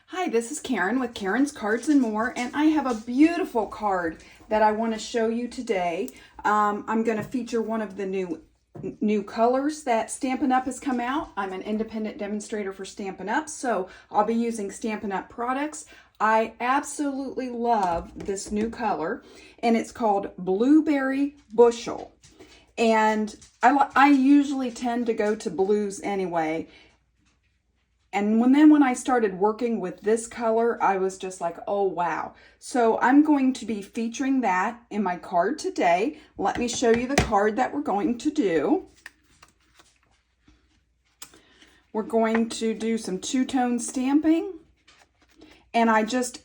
Hi, this is Karen with Karen's Cards and More, and I have a beautiful card that I want to show you today. I'm going to feature one of the new colors that Stampin' Up has come out. I'm an independent demonstrator for Stampin' Up, so I'll be using Stampin' Up products. I absolutely love this new color, and it's called Blueberry Bushel. And I usually tend to go to blues anyway. And when I started working with this color, I was just like, oh, wow. So I'm going to be featuring that in my card today. Let me show you the card that we're going to do. We're going to do some two-tone stamping. And I just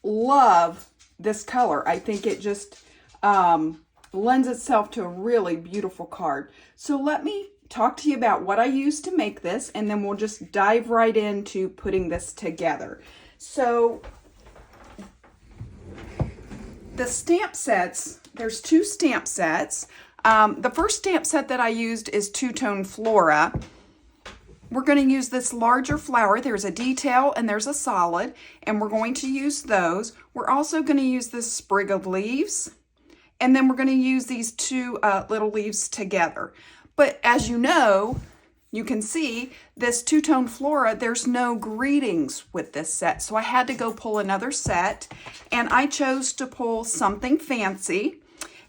love this color. I think it just lends itself to a really beautiful card. So let me talk to you about what I used to make this, and then we'll just dive right into putting this together. So the stamp sets, there's two stamp sets. The first stamp set that I used is Two-Tone Flora. We're going to use this larger flower. There's a detail and there's a solid, and we're going to use those. We're also going to use this sprig of leaves, and then we're going to use these two little leaves together. But as you know, you can see this Two-Tone Flora, there's no greetings with this set. So I had to go pull another set, and I chose to pull something fancy.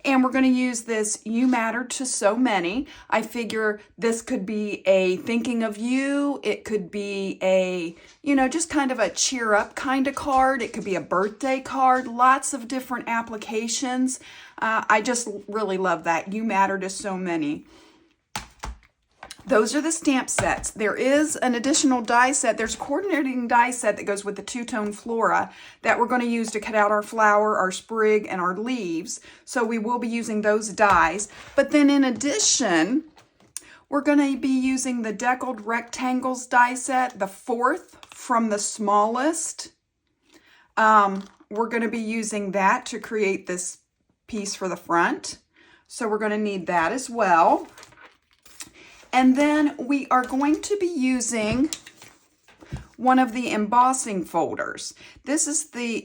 And we're going to use this You Matter to So Many. I figure this could be a thinking of you. It could be a, just kind of a cheer up kind of card. It could be a birthday card. Lots of different applications. I just really love that. You Matter to So Many. Those are the stamp sets. There is an additional die set. There's a coordinating die set that goes with the Two-Tone Flora that we're going to use to cut out our flower, our sprig, and our leaves. So we will be using those dies. But then in addition, we're going to be using the Deckled Rectangles die set, the fourth from the smallest. We're going to be using that to create this piece for the front. So we're going to need that as well. And then we are going to be using one of the embossing folders. This is the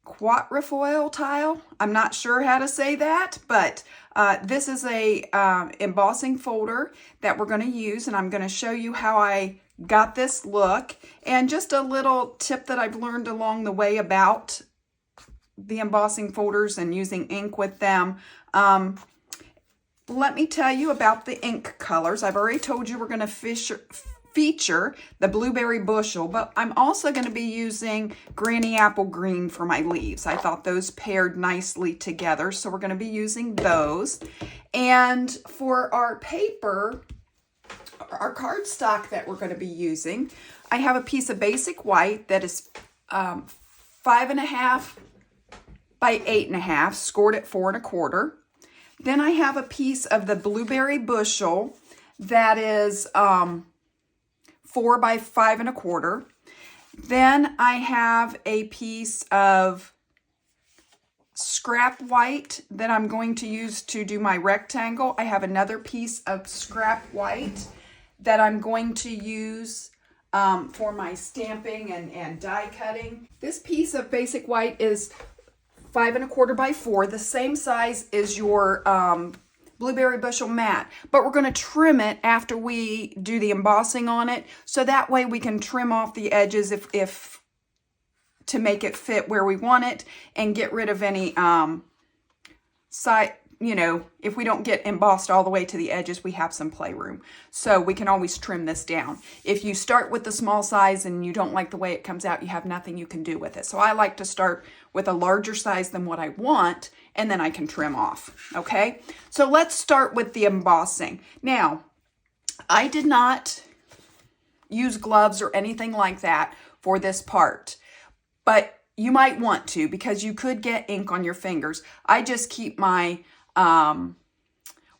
quatrefoil tile. I'm not sure how to say that, but this is a embossing folder that we're going to use, and I'm going to show you how I got this look. And just a little tip that I've learned along the way about the embossing folders and using ink with them. Let me tell you about the ink colors. I've already told you we're going to feature the Blueberry Bushel, but I'm also going to be using Granny Apple Green for my leaves. I thought those paired nicely together, so we're going to be using those. And for our paper, our cardstock that we're going to be using, I have a piece of basic white that is 5.5 by 8.5, scored at 4 1/4. Then I have a piece of the Blueberry Bushel that is 4 by 5 1/4. Then I have a piece of scrap white that I'm going to use to do my rectangle. I have another piece of scrap white that I'm going to use for my stamping and die cutting. This piece of basic white is 5 1/4 by 4, the same size as your Blueberry Bushel mat, but we're going to trim it after we do the embossing on it, so that way we can trim off the edges if to make it fit where we want it, and get rid of any side, if we don't get embossed all the way to the edges, we have some playroom. So we can always trim this down. If you start with the small size and you don't like the way it comes out, you have nothing you can do with it. So I like to start with a larger size than what I want, and then I can trim off, okay? So let's start with the embossing. Now, I did not use gloves or anything like that for this part, but you might want to, because you could get ink on your fingers. I just keep my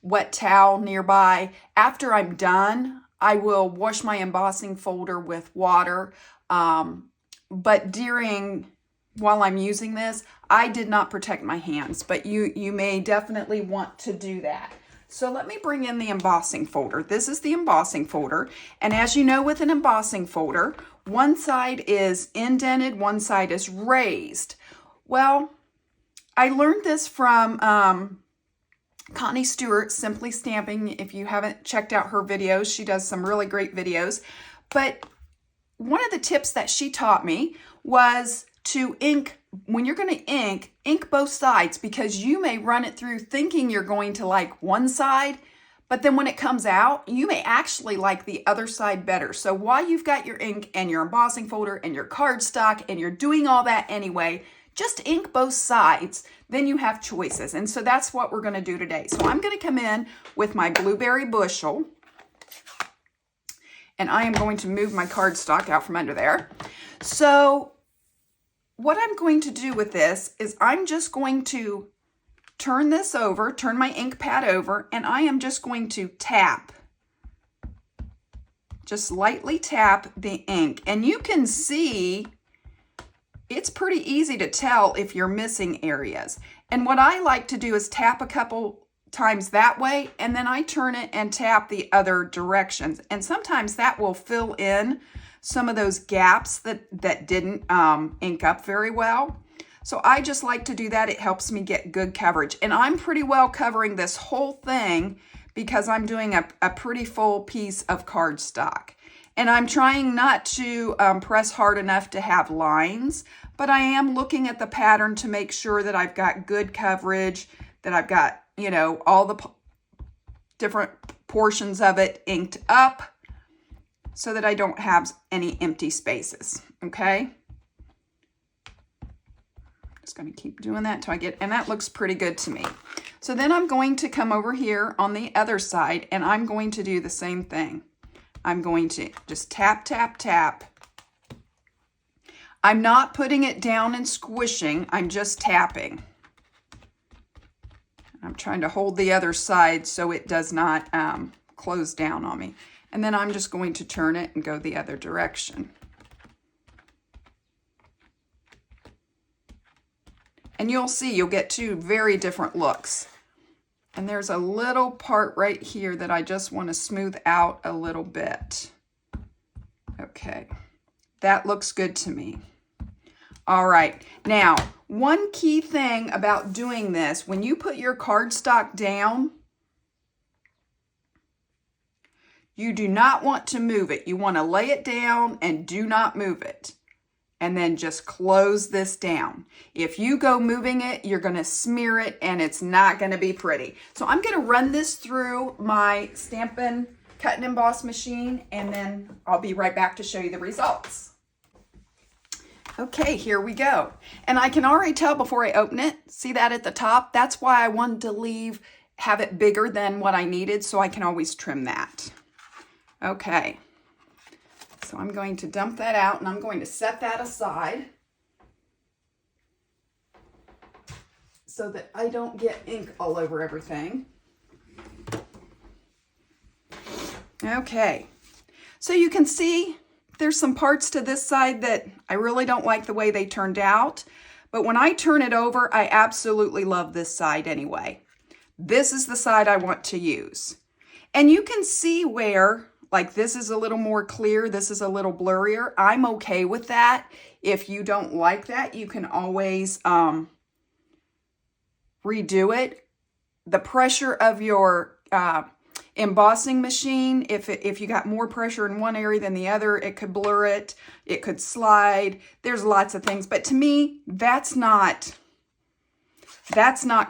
wet towel nearby. After I'm done, I will wash my embossing folder with water. But while I'm using this, I did not protect my hands, but you may definitely want to do that. So let me bring in the embossing folder. This is the embossing folder. And as you know, with an embossing folder, one side is indented, one side is raised. Well, I learned this from Connie Stewart, Simply Stamping. If you haven't checked out her videos, she does some really great videos. But one of the tips that she taught me was to ink, when you're going to ink both sides, because you may run it through thinking you're going to like one side, but then when it comes out, you may actually like the other side better. So while you've got your ink and your embossing folder and your cardstock and you're doing all that anyway, just ink both sides, then you have choices. And so that's what we're going to do today. So I'm going to come in with my Blueberry Bushel, and I am going to move my cardstock out from under there. So what I'm going to do with this is I'm just going to turn this over, turn my ink pad over, and I am just going to tap, just lightly tap the ink. And you can see it's pretty easy to tell if you're missing areas. And what I like to do is tap a couple times that way, and then I turn it and tap the other directions. And sometimes that will fill in some of those gaps that didn't ink up very well. So I just like to do that. It helps me get good coverage. And I'm pretty well covering this whole thing because I'm doing a pretty full piece of cardstock. And I'm trying not to press hard enough to have lines, but I am looking at the pattern to make sure that I've got good coverage, that I've got, you know, all the different portions of it inked up, so that I don't have any empty spaces, okay? Just gonna keep doing that till I get, and that looks pretty good to me. So then I'm going to come over here on the other side, and I'm going to do the same thing. I'm going to just tap, tap, tap. I'm not putting it down and squishing, I'm just tapping. I'm trying to hold the other side so it does not close down on me. And then I'm just going to turn it and go the other direction. And you'll see, you'll get two very different looks. And there's a little part right here that I just want to smooth out a little bit. Okay, that looks good to me. All right, now, one key thing about doing this, when you put your cardstock down, you do not want to move it. You want to lay it down and do not move it. And then just close this down. If you go moving it, you're going to smear it and it's not going to be pretty. So I'm going to run this through my Stampin' Cut and Emboss machine, and then I'll be right back to show you the results. Okay, here we go. And I can already tell before I open it, see that at the top? That's why I wanted to have it bigger than what I needed, so I can always trim that. Okay, so I'm going to dump that out and I'm going to set that aside so that I don't get ink all over everything. Okay, so you can see there's some parts to this side that I really don't like the way they turned out, but when I turn it over, I absolutely love this side anyway. This is the side I want to use. And you can see where, like, this is a little more clear, this is a little blurrier. I'm okay with that. If you don't like that, you can always redo it. The pressure of your embossing machine, if you got more pressure in one area than the other, it could blur it, it could slide. There's lots of things, but to me, that's not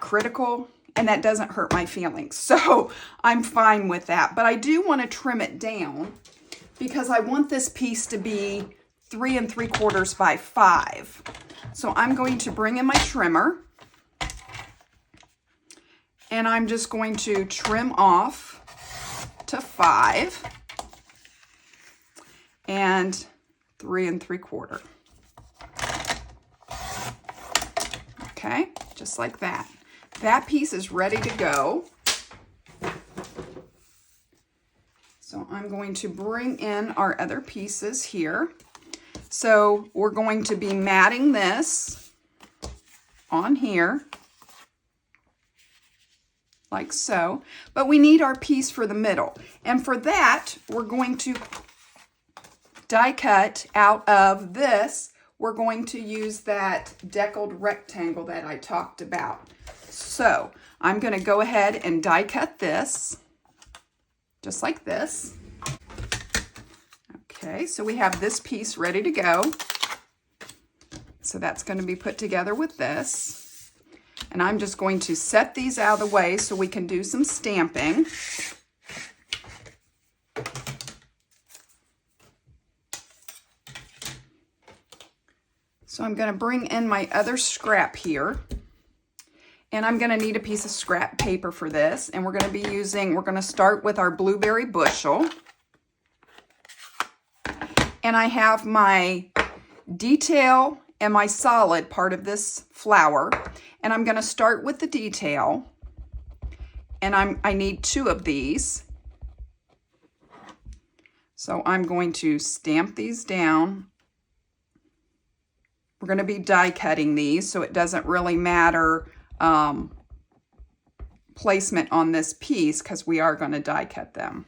critical. And that doesn't hurt my feelings. So I'm fine with that. But I do want to trim it down because I want this piece to be 3 3/4 by 5. So I'm going to bring in my trimmer. And I'm just going to trim off to 5 and 3 3/4. Okay, just like that. That piece is ready to go. So I'm going to bring in our other pieces here. So we're going to be matting this on here. like so. But we need our piece for the middle. And for that, we're going to die cut out of this. We're going to use that deckled rectangle that I talked about. So I'm going to go ahead and die cut this, just like this. Okay, so we have this piece ready to go. So that's going to be put together with this. And I'm just going to set these out of the way so we can do some stamping. So I'm going to bring in my other scrap here. And I'm going to need a piece of scrap paper for this. And we're going to start with our Blueberry Bushel. And I have my detail and my solid part of this flower. And I'm going to start with the detail. And I need 2 of these. So I'm going to stamp these down. We're going to be die cutting these, so it doesn't really matter placement on this piece because we are going to die cut them.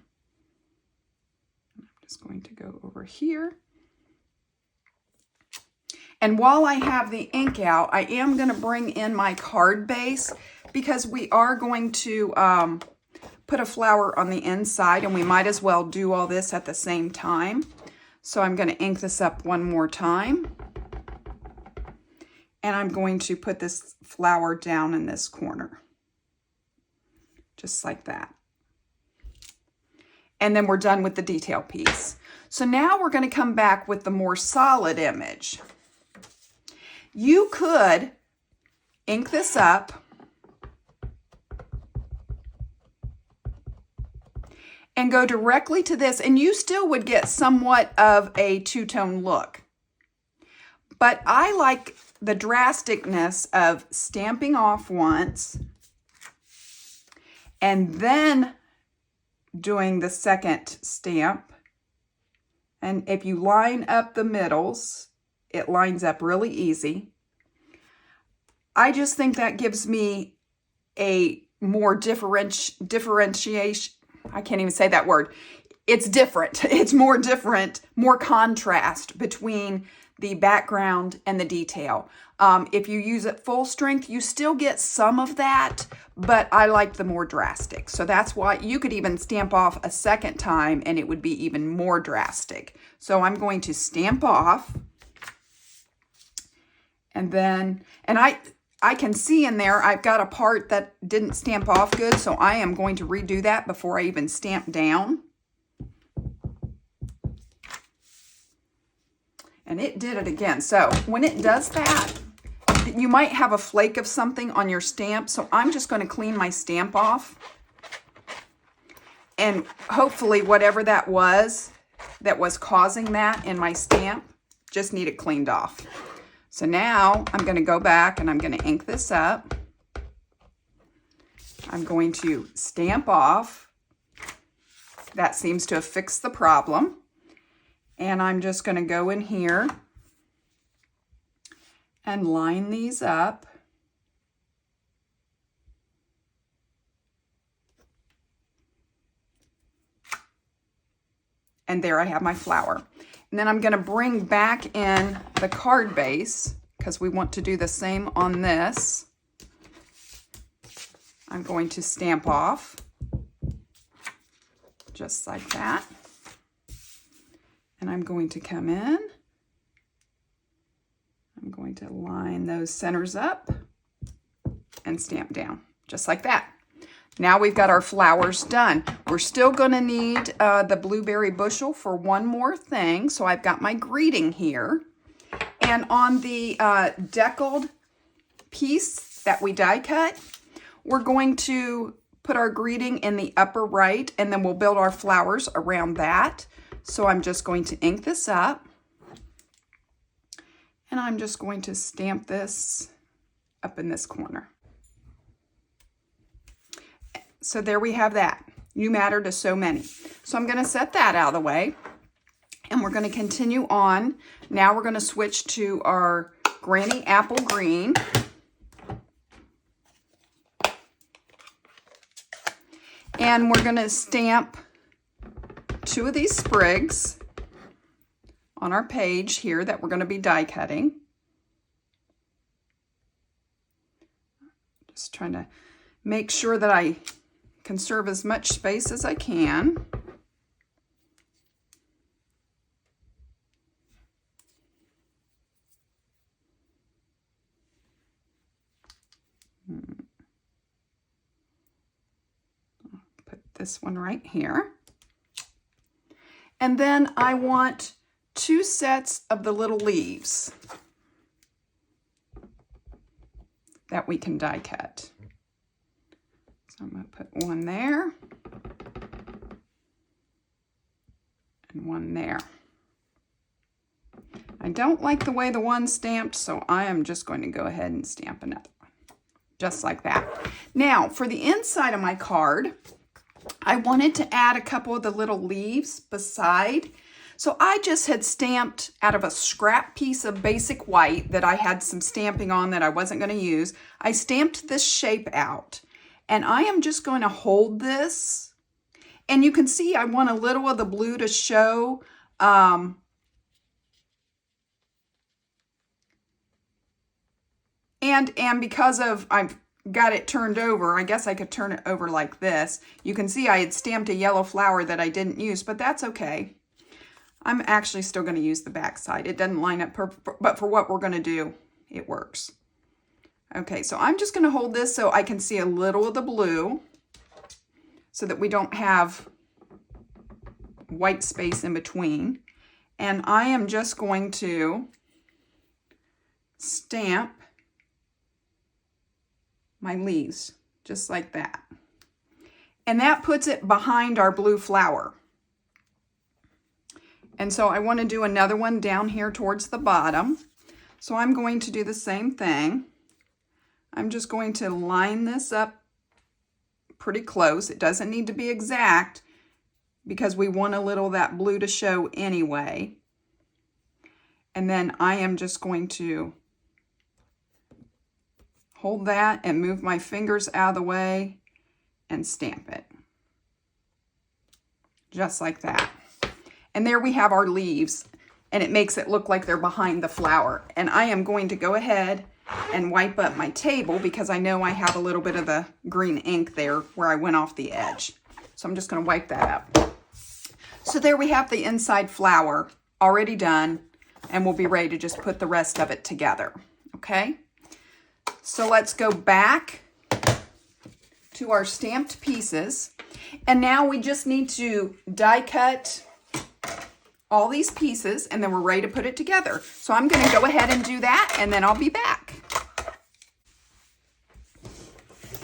I'm just going to go over here. And while I have the ink out, I am going to bring in my card base because we are going to put a flower on the inside, and we might as well do all this at the same time. So I'm going to ink this up one more time. And I'm going to put this flower down in this corner. Just like that. And then we're done with the detail piece. So now we're going to come back with the more solid image. You could ink this up and go directly to this, and you still would get somewhat of a two-tone look. But I like the drasticness of stamping off once and then doing the second stamp. And if you line up the middles, it lines up really easy. I just think that gives me a more differentiation. I can't even say that word. It's different. It's more different, more contrast between the background and the detail. If you use it full strength, you still get some of that, but I like the more drastic. So that's why you could even stamp off a second time and it would be even more drastic. So I'm going to stamp off. And then, and I can see in there, I've got a part that didn't stamp off good, so I am going to redo that before I even stamp down. And it did it again. So when it does that, you might have a flake of something on your stamp. So I'm just going to clean my stamp off. And hopefully whatever that was causing that in my stamp, just need it cleaned off. So now I'm going to go back and I'm going to ink this up. I'm going to stamp off. That seems to have fixed the problem. And I'm just going to go in here and line these up. And there I have my flower. And then I'm going to bring back in the card base because we want to do the same on this. I'm going to stamp off just like that. And I'm going to come in. I'm going to line those centers up and stamp down just like that. Now we've got our flowers done. We're still going to need the Blueberry Bushel for one more thing. So I've got my greeting here. And on the deckled piece that we die cut, we're going to put our greeting in the upper right, and then we'll build our flowers around that. So I'm just going to ink this up. And I'm just going to stamp this up in this corner. So there we have that. You matter to so many. So I'm going to set that out of the way. And we're going to continue on. Now we're going to switch to our Granny Apple Green. And we're going to stamp 2 of these sprigs on our page here that we're going to be die cutting. Just trying to make sure that I conserve as much space as I can. Put this one right here. And then I want 2 sets of the little leaves that we can die cut. So I'm going to put one there and one there. I don't like the way the one's stamped, so I am just going to go ahead and stamp another one, just like that. Now, for the inside of my card, I wanted to add a couple of the little leaves beside. So I just had stamped out of a scrap piece of basic white that I had some stamping on that I wasn't going to use. I stamped this shape out, and I am just going to hold this. And you can see I want a little of the blue to show. And because of I've got it turned over, I guess I could turn it over like this. You can see I had stamped a yellow flower that I didn't use, but that's okay. I'm actually still going to use the back side. It doesn't line up perfect, but for what we're going to do, it works. Okay, so I'm just going to hold this so I can see a little of the blue so that we don't have white space in between. And I am just going to stamp my leaves just like that. And that puts it behind our blue flower. And so I want to do another one down here towards the bottom. So I'm going to do the same thing. I'm just going to line this up pretty close. It doesn't need to be exact because we want a little of that blue to show anyway. And then I am just going to hold that and move my fingers out of the way and stamp it. Just like that. And there we have our leaves, and it makes it look like they're behind the flower. And I am going to go ahead and wipe up my table because I know I have a little bit of the green ink there where I went off the edge. So I'm just going to wipe that up. So there we have the inside flower already done, and we'll be ready to just put the rest of it together. Okay? So let's go back to our stamped pieces. And now we just need to die cut all these pieces, and then we're ready to put it together. So I'm going to go ahead and do that, and then I'll be back.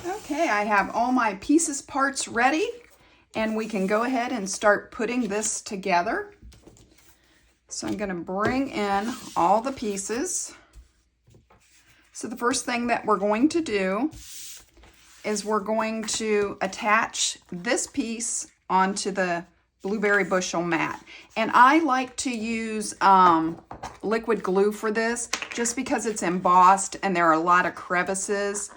Okay, I have all my pieces parts ready, and we can go ahead and start putting this together. So I'm going to bring in all the pieces. So the first thing that we're going to do is we're going to attach this piece onto the Blueberry Bushel mat. And I like to use liquid glue for this just because it's embossed and there are a lot of crevices.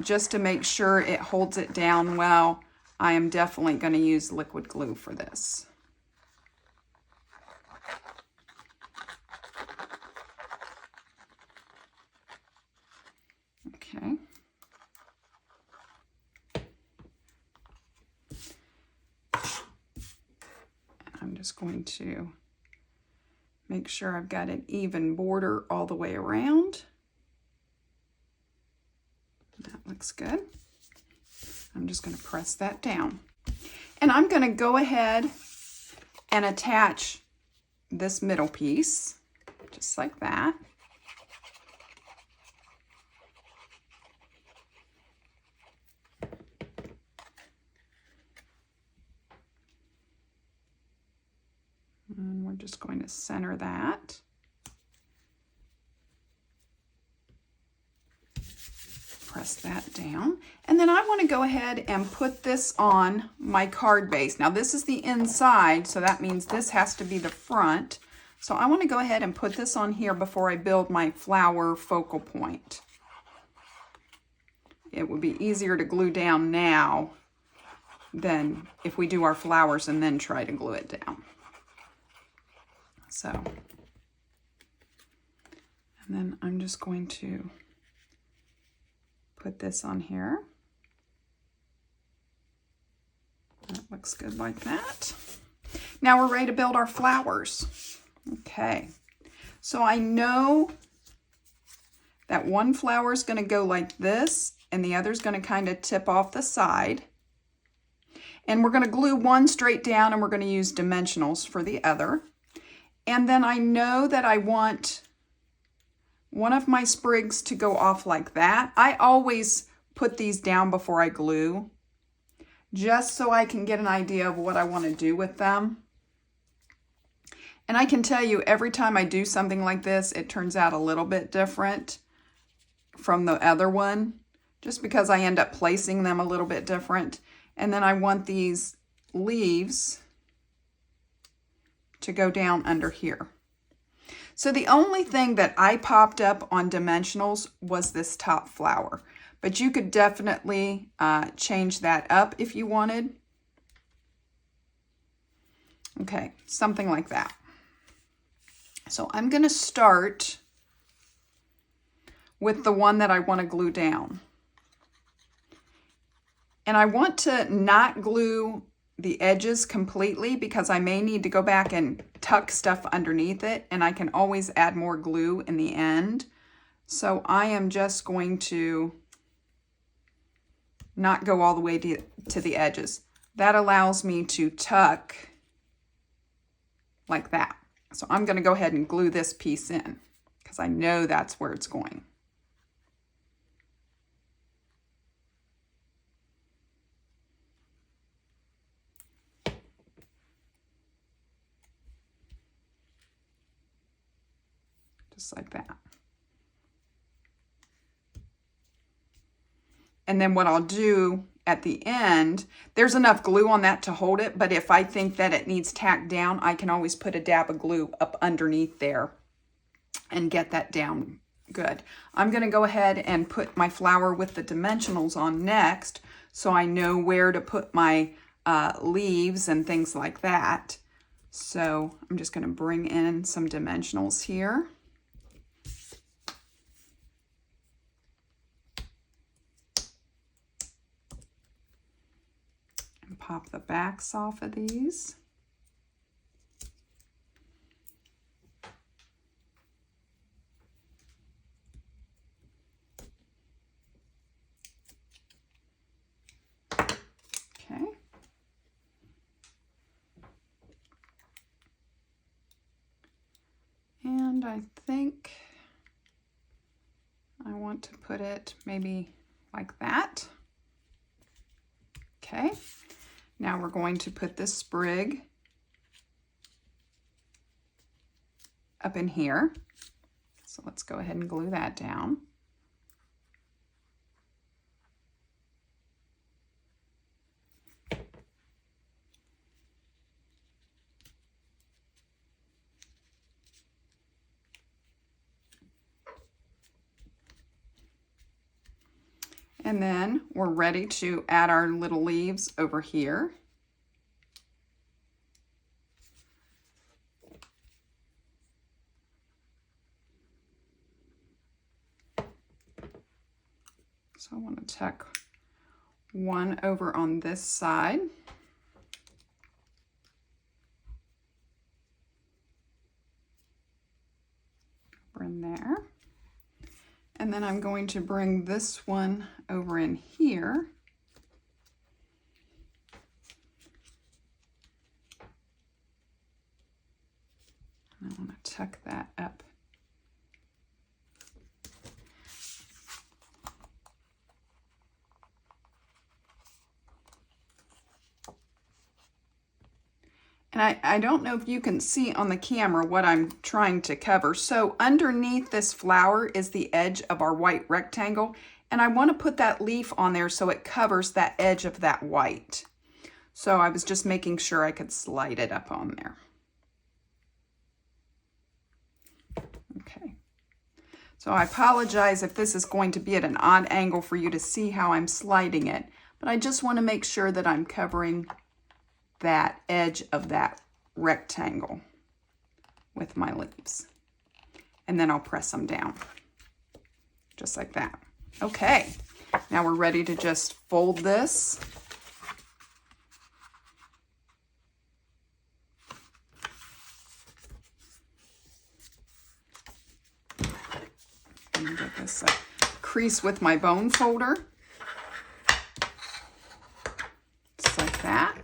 Just to make sure it holds it down well, I am definitely going to use liquid glue for this. Okay. I'm just going to make sure I've got an even border all the way around. That looks good. I'm just going to press that down. And I'm going to go ahead and attach this middle piece, just like that. And we're just going to center that. Press that down. And then I want to go ahead and put this on my card base. Now this is the inside, so that means this has to be the front. So I want to go ahead and put this on here before I build my flower focal point. it would be easier to glue down now than if we do our flowers and then try to glue it down. So, and then I'm just going to put this on here. That looks good like that. Now we're ready to build our flowers. Okay, so I know that one flower is going to go like this and the other is going to kind of tip off the side. And we're going to glue one straight down and we're going to use dimensionals for the other. And then I know that I want one of my sprigs to go off like that. I always put these down before I glue, just so I can get an idea of what I want to do with them. And I can tell you, every time I do something like this, it turns out a little bit different from the other one, just because I end up placing them a little bit different. And then I want these leaves to go down under here. So the only thing that I popped up on dimensionals was this top flower, but you could definitely change that up if you wanted. Okay, something like that. So I'm going to start with the one that I want to glue down. And I want to not glue the edges completely because I may need to go back and tuck stuff underneath it, and I can always add more glue in the end. So I am just going to not go all the way to the edges. That allows me to tuck like that. So I'm going to go ahead and glue this piece in because I know that's where it's going. Just like that. And then what I'll do at the end, there's enough glue on that to hold it, but if I think that it needs tacked down, I can always put a dab of glue up underneath there and get that down good. I'm going to go ahead and put my flower with the dimensionals on next, so I know where to put my leaves and things like that. So I'm just going to bring in some dimensionals here. Pop the backs off of these. Okay. And I think I want to put it maybe like that. Okay. Now we're going to put this sprig up in here. So let's go ahead and glue that down. And then we're ready to add our little leaves over here. So I want to tuck one over on this side. In there. And then I'm going to bring this one over in here. And I want to tuck that up. And I don't know if you can see on the camera what I'm trying to cover. So underneath this flower is the edge of our white rectangle, and I want to put that leaf on there so it covers that edge of that white. So I was just making sure I could slide it up on there. Okay. So I apologize if this is going to be at an odd angle for you to see how I'm sliding it, but I just want to make sure that I'm covering that edge of that rectangle with my leaves. And then I'll press them down, just like that. Okay, now we're ready to just fold this. And get this crease with my bone folder. Just like that.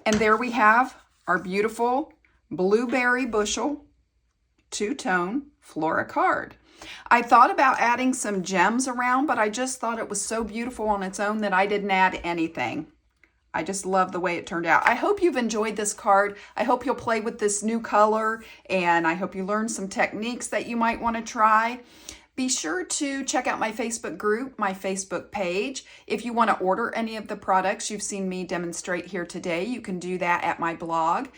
And there we have our beautiful Blueberry Bushel two-tone Flora card. I thought about adding some gems around, but I just thought it was so beautiful on its own that I didn't add anything. I just love the way it turned out. I hope you've enjoyed this card. I hope you'll play with this new color, and I hope you learn some techniques that you might want to try. Be sure to check out my Facebook group, my Facebook page. If you want to order any of the products you've seen me demonstrate here today, you can do that at my blog.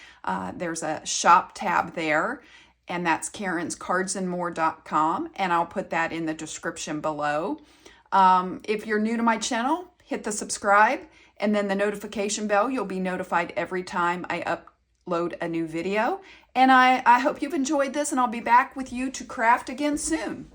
There's a shop tab there, and that's karenscardsandmore.com, and I'll put that in the description below. If you're new to my channel, hit the subscribe and then the notification bell. You'll be notified every time I upload a new video. And I hope you've enjoyed this, and I'll be back with you to craft again soon.